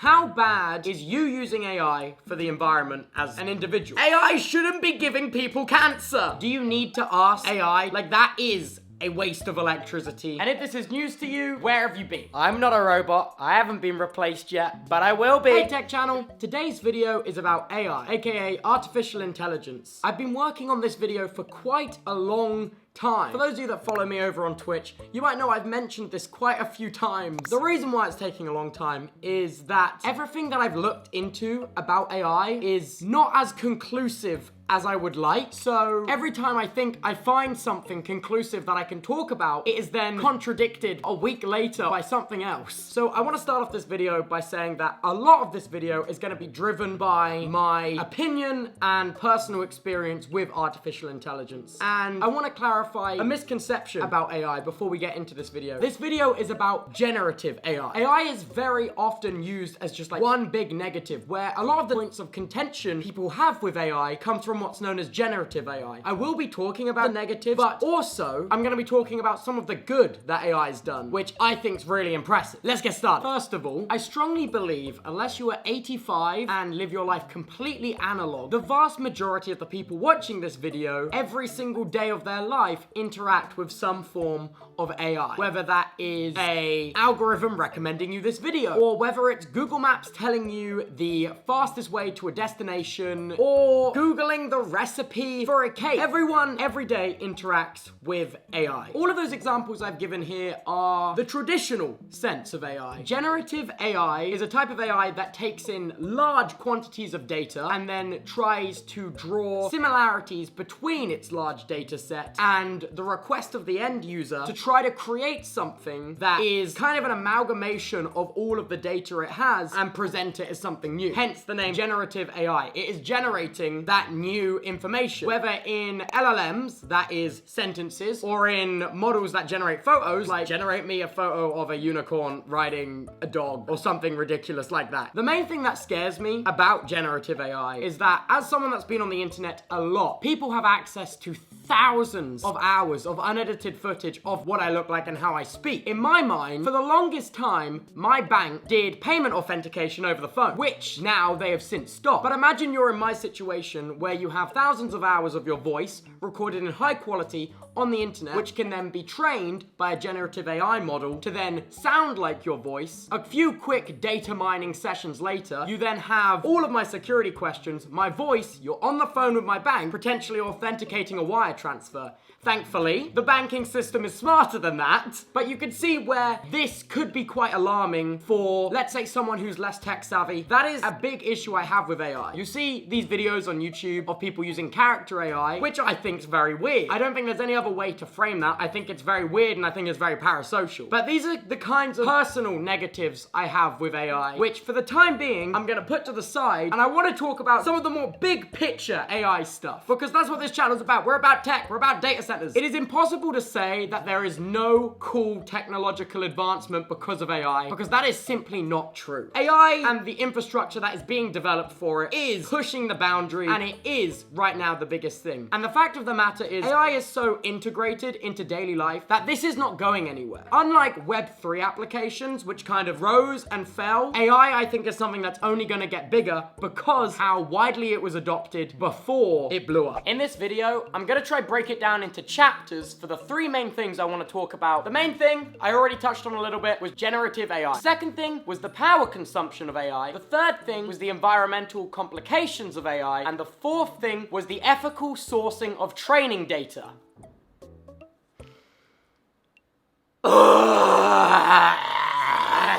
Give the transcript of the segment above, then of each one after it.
How bad is you using AI for the environment as an individual? AI shouldn't be giving people cancer. Do you need to ask AI? Like, that is a waste of electricity. And if this is news to you, where have you been? I'm not a robot. I haven't been replaced yet, but I will be. Hey Tech Channel, today's video is about AI, aka artificial intelligence. I've been working on this video for quite a long time. For those of you that follow me over on Twitch, you might know I've mentioned this quite a few times. The reason why it's taking a long time is that everything that I've looked into about AI is not as conclusive as I would like. So every time I think I find something conclusive that I can talk about, it is then contradicted a week later by something else. So I want to start off this video by saying that a lot of this video is going to be driven by my opinion and personal experience with artificial intelligence. And I want to clarify a misconception about AI before we get into this video. This video is about generative AI. AI is very often used as just like one big negative, where a lot of the points of contention people have with AI comes from what's known as generative AI. I will be talking about the negative, but also I'm going to be talking about some of the good that AI has done, which I think is really impressive. Let's get started. First of all, I strongly believe unless you are 85 and live your life completely analog, the vast majority of the people watching this video every single day of their life interact with some form of AI. Whether that is a algorithm recommending you this video, or whether it's Google Maps telling you the fastest way to a destination, or Googling the recipe for a cake. Everyone, every day, interacts with AI. All of those examples I've given here are the traditional sense of AI. Generative AI is a type of AI that takes in large quantities of data and then tries to draw similarities between its large data set and the request of the end user to try to create something that is kind of an amalgamation of all of the data it has and present it as something new. Hence the name generative AI. It is generating that new information, whether in LLMs, that is sentences, or in models that generate photos, like generate me a photo of a unicorn riding a dog or something ridiculous like that. The main thing that scares me about generative AI is that as someone that's been on the internet a lot, people have access to thousands of hours of unedited footage of what I look like and how I speak. In my mind, for the longest time, my bank did payment authentication over the phone, which now they have since stopped. But imagine you're in my situation where you have thousands of hours of your voice recorded in high quality on the internet, which can then be trained by a generative AI model to then sound like your voice. A few quick data mining sessions later, you then have all of my security questions, my voice, you're on the phone with my bank, potentially authenticating a wire transfer. Thankfully, the banking system is smarter than that, but you can see where this could be quite alarming for, let's say, someone who's less tech savvy. That is a big issue I have with AI. You see these videos on YouTube of people using character AI, which I think is very weird. I don't think there's any other way to frame that. I think it's very weird and I think it's very parasocial. But these are the kinds of personal negatives I have with AI, which for the time being, I'm gonna put to the side, and I wanna talk about some of the more big picture AI stuff, because that's what this channel's about. We're about tech, we're about data centers. It is impossible to say that there is no cool technological advancement because of AI, because that is simply not true. AI and the infrastructure that is being developed for it is pushing the boundary, and it is right now the biggest thing. And the fact of the matter is, AI is so integrated into daily life that this is not going anywhere. Unlike Web3 applications, which kind of rose and fell, AI I think is something that's only gonna get bigger because how widely it was adopted before it blew up. In this video, I'm gonna try break it down into chapters for the three main things I want to talk about. The main thing I already touched on a little bit was generative AI. The second thing was the power consumption of AI. The third thing was the environmental complications of AI. And the fourth thing was the ethical sourcing of training data.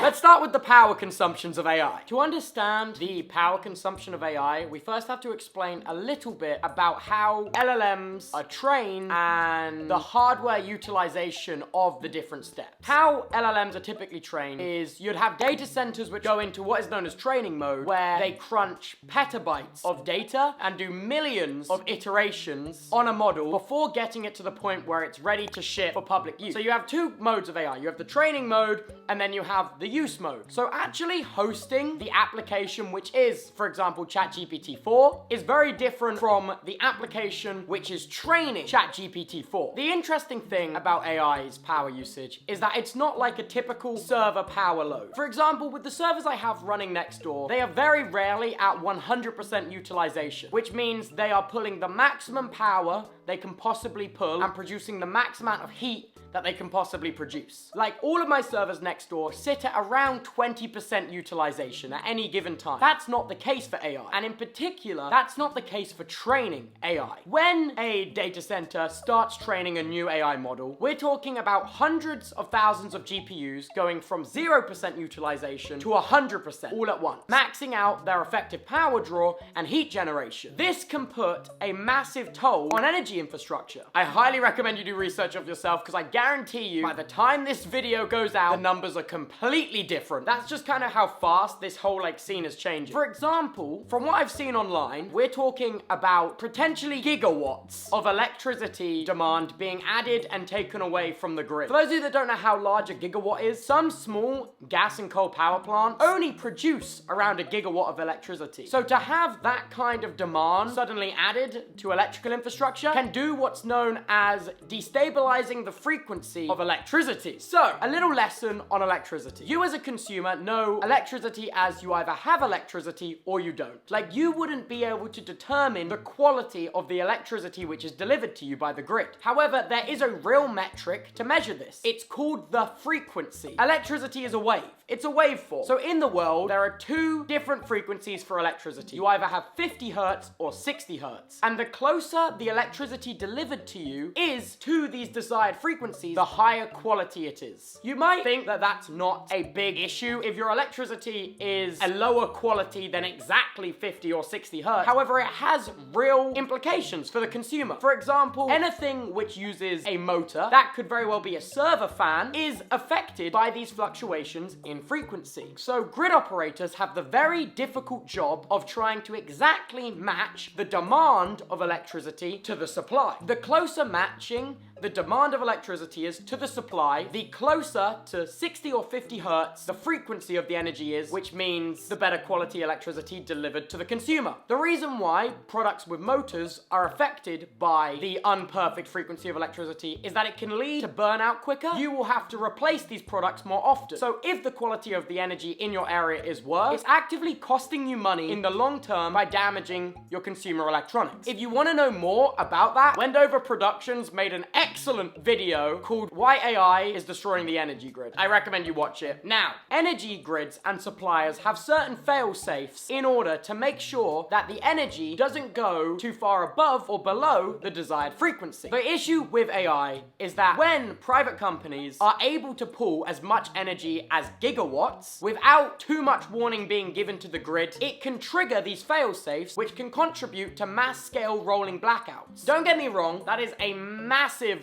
Let's start with the power consumptions of AI. To understand the power consumption of AI, we first have to explain a little bit about how LLMs are trained and the hardware utilization of the different steps. How LLMs are typically trained is you'd have data centers which go into what is known as training mode, where they crunch petabytes of data and do millions of iterations on a model before getting it to the point where it's ready to ship for public use. So you have two modes of AI. You have the training mode, and then you have the use mode. So actually hosting the application, which is, for example, ChatGPT-4, is very different from the application which is training ChatGPT-4. The interesting thing about AI's power usage is that it's not like a typical server power load. For example, with the servers I have running next door, they are very rarely at 100% utilization, which means they are pulling the maximum power they can possibly pull and producing the max amount of heat that they can possibly produce. Like, all of my servers next door sit at around 20% utilization at any given time. That's not the case for AI. And in particular, that's not the case for training AI. When a data center starts training a new AI model, we're talking about hundreds of thousands of GPUs going from 0% utilization to 100% all at once, maxing out their effective power draw and heat generation. This can put a massive toll on energy infrastructure. I highly recommend you do research of yourself, because I guarantee you, by the time this video goes out, the numbers are completely different. That's just kind of how fast this whole scene is changing. For example, from what I've seen online, we're talking about potentially gigawatts of electricity demand being added and taken away from the grid. For those of you that don't know how large a gigawatt is, some small gas and coal power plants only produce around a gigawatt of electricity. So to have that kind of demand suddenly added to electrical infrastructure can do what's known as destabilizing the frequency of electricity. So, a little lesson on electricity. You as a consumer know electricity as you either have electricity or you don't. Like, you wouldn't be able to determine the quality of the electricity which is delivered to you by the grid. However, there is a real metric to measure this. It's called the frequency. Electricity is a wave. It's a waveform. So in the world, there are two different frequencies for electricity. You either have 50 hertz or 60 hertz. And the closer the electricity delivered to you is to these desired frequencies, the higher quality it is. You might think that that's not a big issue if your electricity is a lower quality than exactly 50 or 60 hertz. However, it has real implications for the consumer. For example, anything which uses a motor, that could very well be a server fan, is affected by these fluctuations in frequency. So grid operators have the very difficult job of trying to exactly match the demand of electricity to the supply. The closer matching the demand of electricity is to the supply, the closer to 60 or 50 hertz the frequency of the energy is, which means the better quality electricity delivered to the consumer. The reason why products with motors are affected by the unperfect frequency of electricity is that it can lead to burnout quicker. You will have to replace these products more often. So if the quality of the energy in your area is worse, it's actively costing you money in the long term by damaging your consumer electronics. If you want to know more about that, Wendover Productions made an excellent video called Why AI is Destroying the Energy Grid. I recommend you watch it. Now, energy grids and suppliers have certain fail-safes in order to make sure that the energy doesn't go too far above or below the desired frequency. The issue with AI is that when private companies are able to pull as much energy as gigawatts without too much warning being given to the grid, it can trigger these fail-safes, which can contribute to mass-scale rolling blackouts. Don't get me wrong, that is a massive,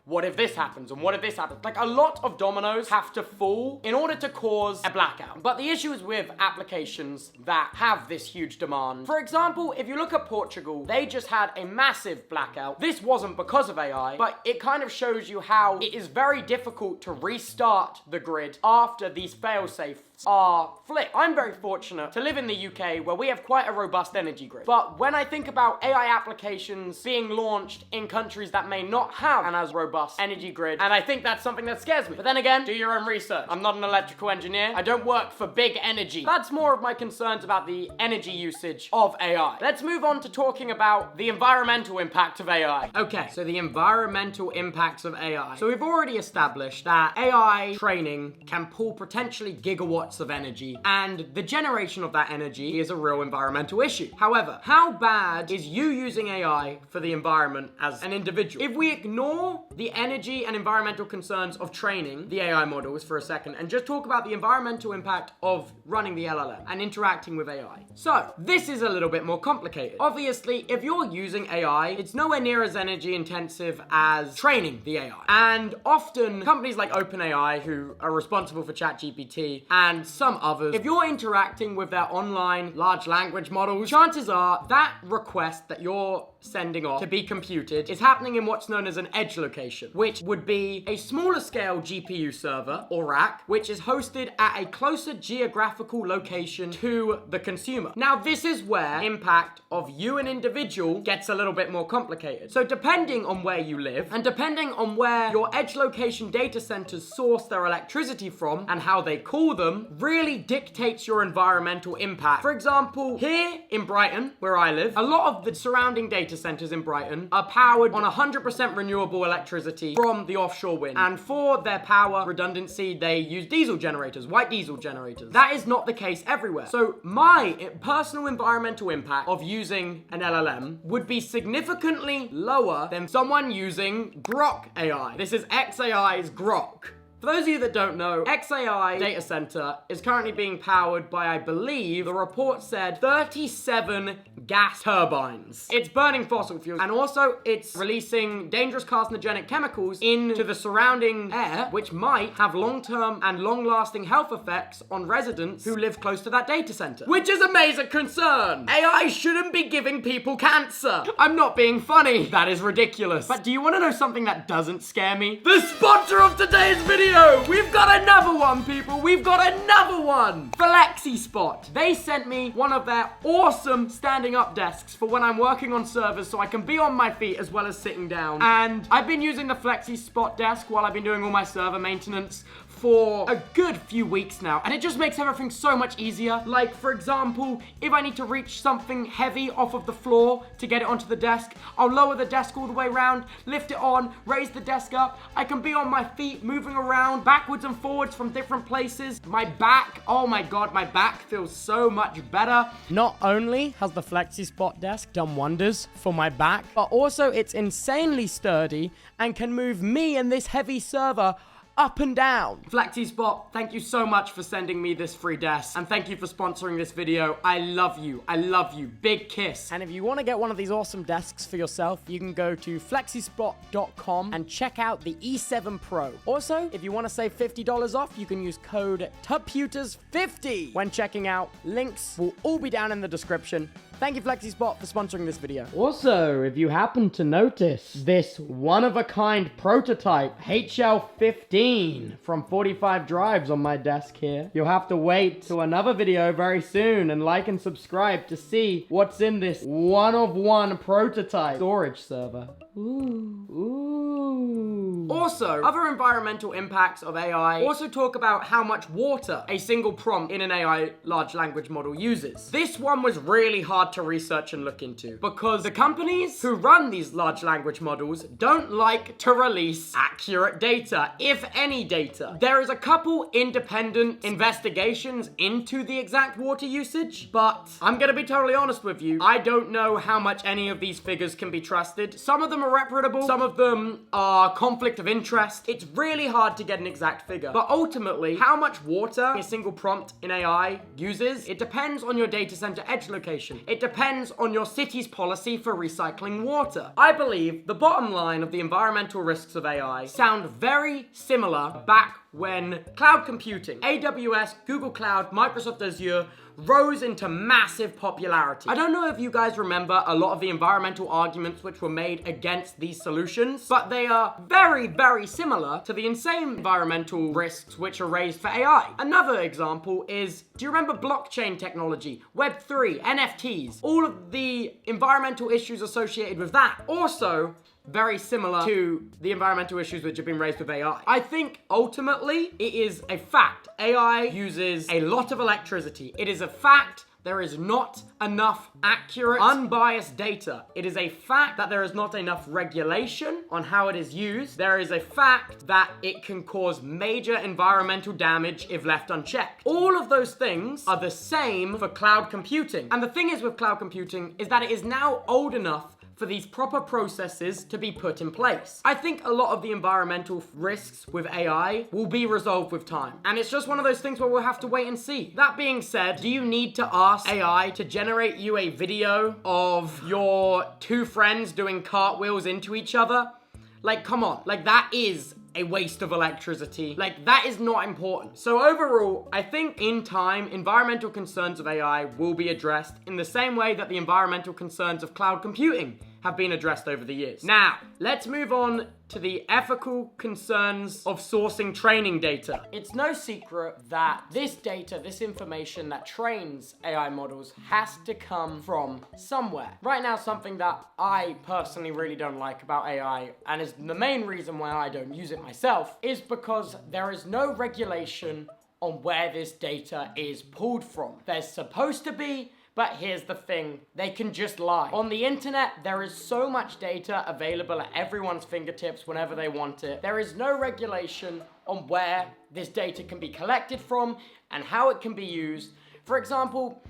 what if this happens and what if this happens? A lot of dominoes have to fall in order to cause a blackout. But the issue is with applications that have this huge demand. For example, if you look at Portugal, they just had a massive blackout. This wasn't because of AI, but it kind of shows you how it is very difficult to restart the grid after these fail-safes are flipped. I'm very fortunate to live in the UK where we have quite a robust energy grid. But when I think about AI applications being launched in countries that may not have an as robust energy grid, and I think that's something that scares me. But then again, do your own research. I'm not an electrical engineer. I don't work for big energy. That's more of my concerns about the energy usage of AI. Let's move on to talking about the environmental impact of AI. Okay, so the environmental impacts of AI. So we've already established that AI training can pull potentially gigawatts of energy, and the generation of that energy is a real environmental issue. However, how bad is you using AI for the environment as an individual? If we ignore the energy and environmental concerns of training the AI models for a second and just talk about the environmental impact of running the LLM and interacting with AI. So, this is a little bit more complicated. Obviously, if you're using AI, it's nowhere near as energy intensive as training the AI. And often, companies like OpenAI, who are responsible for ChatGPT, and some others, if you're interacting with their online large language models, chances are that request that you're sending off to be computed is happening in what's known as an edge location, which would be a smaller scale GPU server or rack, which is hosted at a closer geographical location to the consumer. Now, this is where impact of you, an individual, gets a little bit more complicated. So depending on where you live and depending on where your edge location data centers source their electricity from and how they cool them really dictates your environmental impact. For example, here in Brighton, where I live, a lot of the surrounding data centers in Brighton are powered on 100% renewable electricity from the offshore wind. And for their power redundancy, they use diesel generators, white diesel generators. That is not the case everywhere. So my personal environmental impact of using an LLM would be significantly lower than someone using Grok AI. This is xAI's Grok. For those of you that don't know, xAI data center is currently being powered by, I believe, the report said 37 gas turbines. It's burning fossil fuels, and also it's releasing dangerous carcinogenic chemicals into the surrounding air, which might have long-term and long-lasting health effects on residents who live close to that data center. Which is a major concern. AI shouldn't be giving people cancer. I'm not being funny. That is ridiculous. But do you want to know something that doesn't scare me? The sponsor of today's video! We've got another one, people. We've got another one. FlexiSpot. They sent me one of their awesome standing up desks for when I'm working on servers so I can be on my feet as well as sitting down. And I've been using the FlexiSpot desk while I've been doing all my server maintenance for a good few weeks now, and it just makes everything so much easier. Like, for example, if I need to reach something heavy off of the floor to get it onto the desk, I'll lower the desk all the way around, lift it on, raise the desk up. I can be on my feet, moving around backwards and forwards from different places. My back, oh my god, my back feels so much better. Not only has the FlexiSpot desk done wonders for my back, but also it's insanely sturdy and can move me and this heavy server up and down. FlexiSpot, thank you so much for sending me this free desk, and thank you for sponsoring this video. I love you. I love you. Big kiss. And if you want to get one of these awesome desks for yourself, you can go to flexispot.com and check out the E7 Pro. Also, if you want to save $50 off, you can use code TUBPUTERS50 when checking out. Links will all be down in the description. Thank you, FlexiSpot, for sponsoring this video. Also, if you happen to notice this one-of-a-kind prototype HL15 from 45 Drives on my desk here, you'll have to wait to another video very soon and like and subscribe to see what's in this one-of-one prototype storage server. Ooh. Also, other environmental impacts of AI also talk about how much water a single prompt in an AI large language model uses. This one was really hard to research and look into because the companies who run these large language models don't like to release accurate data, if any data. There is a couple independent investigations into the exact water usage, but I'm gonna be totally honest with you, I don't know how much any of these figures can be trusted. Some of them are reputable, some of them are conflict of interest. It's really hard to get an exact figure, but ultimately how much water a single prompt in AI uses, it depends on your data center edge location. It depends on your city's policy for recycling water. I believe the bottom line of the environmental risks of AI sound very similar back when cloud computing, AWS, Google Cloud, Microsoft Azure, rose into massive popularity. I don't know if you guys remember a lot of the environmental arguments which were made against these solutions, but they are very, very similar to the insane environmental risks which are raised for AI. Another example is, do you remember blockchain technology, Web3, NFTs, all of the environmental issues associated with that? Also, very similar to the environmental issues which have been raised with AI. I think ultimately it is a fact. AI uses a lot of electricity. It is a fact there is not enough accurate, unbiased data. It is a fact that there is not enough regulation on how it is used. There is a fact that it can cause major environmental damage if left unchecked. All of those things are the same for cloud computing. And the thing is with cloud computing is that it is now old enough for these proper processes to be put in place. I think a lot of the environmental risks with AI will be resolved with time. And it's just one of those things where we'll have to wait and see. That being said, do you need to ask AI to generate you a video of your two friends doing cartwheels into each other? Like, come on. Like, that is a waste of electricity. Like, that is not important. So overall, I think in time, environmental concerns of AI will be addressed in the same way that the environmental concerns of cloud computing have been addressed over the years. Now, let's move on to the ethical concerns of sourcing training data. It's no secret that this data, this information that trains AI models has to come from somewhere. Right now, something that I personally really don't like about AI, and is the main reason why I don't use it myself, is because there is no regulation on where this data is pulled from. There's supposed to be, but here's the thing, they can just lie. On the internet, there is so much data available at everyone's fingertips whenever they want it. There is no regulation on where this data can be collected from and how it can be used. For example,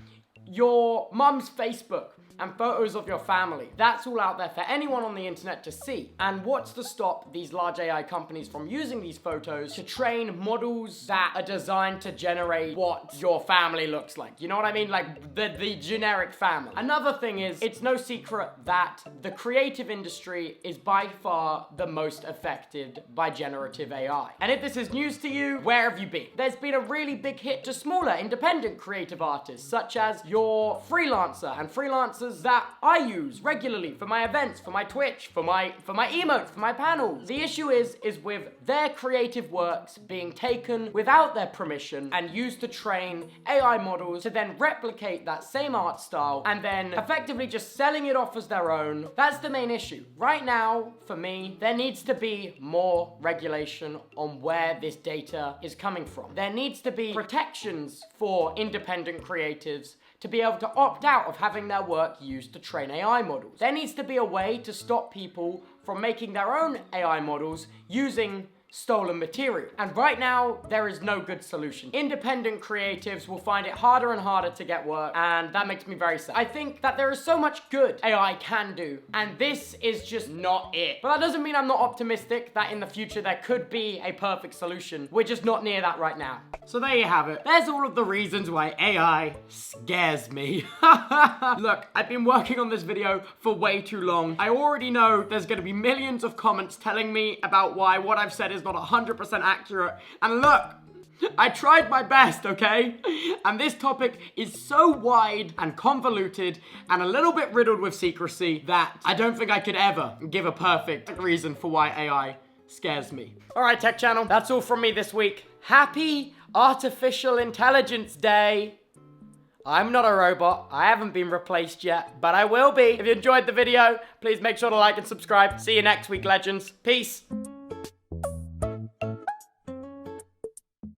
your mum's Facebook and photos of your family. That's all out there for anyone on the internet to see. And what's to stop these large AI companies from using these photos to train models that are designed to generate what your family looks like? You know what I mean? Like the generic family. Another thing is, it's no secret that the creative industry is by far the most affected by generative AI. And if this is news to you, where have you been? There's been a really big hit to smaller independent creative artists, such as your freelancer and freelancers that I use regularly for my events, for my Twitch, for my emotes, for my panels. The issue is with their creative works being taken without their permission and used to train AI models to then replicate that same art style and then effectively just selling it off as their own. That's the main issue. Right now, for me, there needs to be more regulation on where this data is coming from. There needs to be protections for independent creatives to be able to opt out of having their work used to train AI models. There needs to be a way to stop people from making their own AI models using stolen material. And right now, there is no good solution. Independent creatives will find it harder and harder to get work, and that makes me very sad. I think that there is so much good AI can do, and this is just not it. But that doesn't mean I'm not optimistic that in the future there could be a perfect solution. We're just not near that right now. So there you have it. There's all of the reasons why AI scares me. Look, I've been working on this video for way too long. I already know there's gonna be millions of comments telling me about why what I've said is not 100% accurate. And look, I tried my best, okay? And this topic is so wide and convoluted and a little bit riddled with secrecy that I don't think I could ever give a perfect reason for why AI scares me. All right, Tech Channel, that's all from me this week. Happy Artificial Intelligence Day. I'm not a robot. I haven't been replaced yet, but I will be. If you enjoyed the video, please make sure to like and subscribe. See you next week, legends. Peace.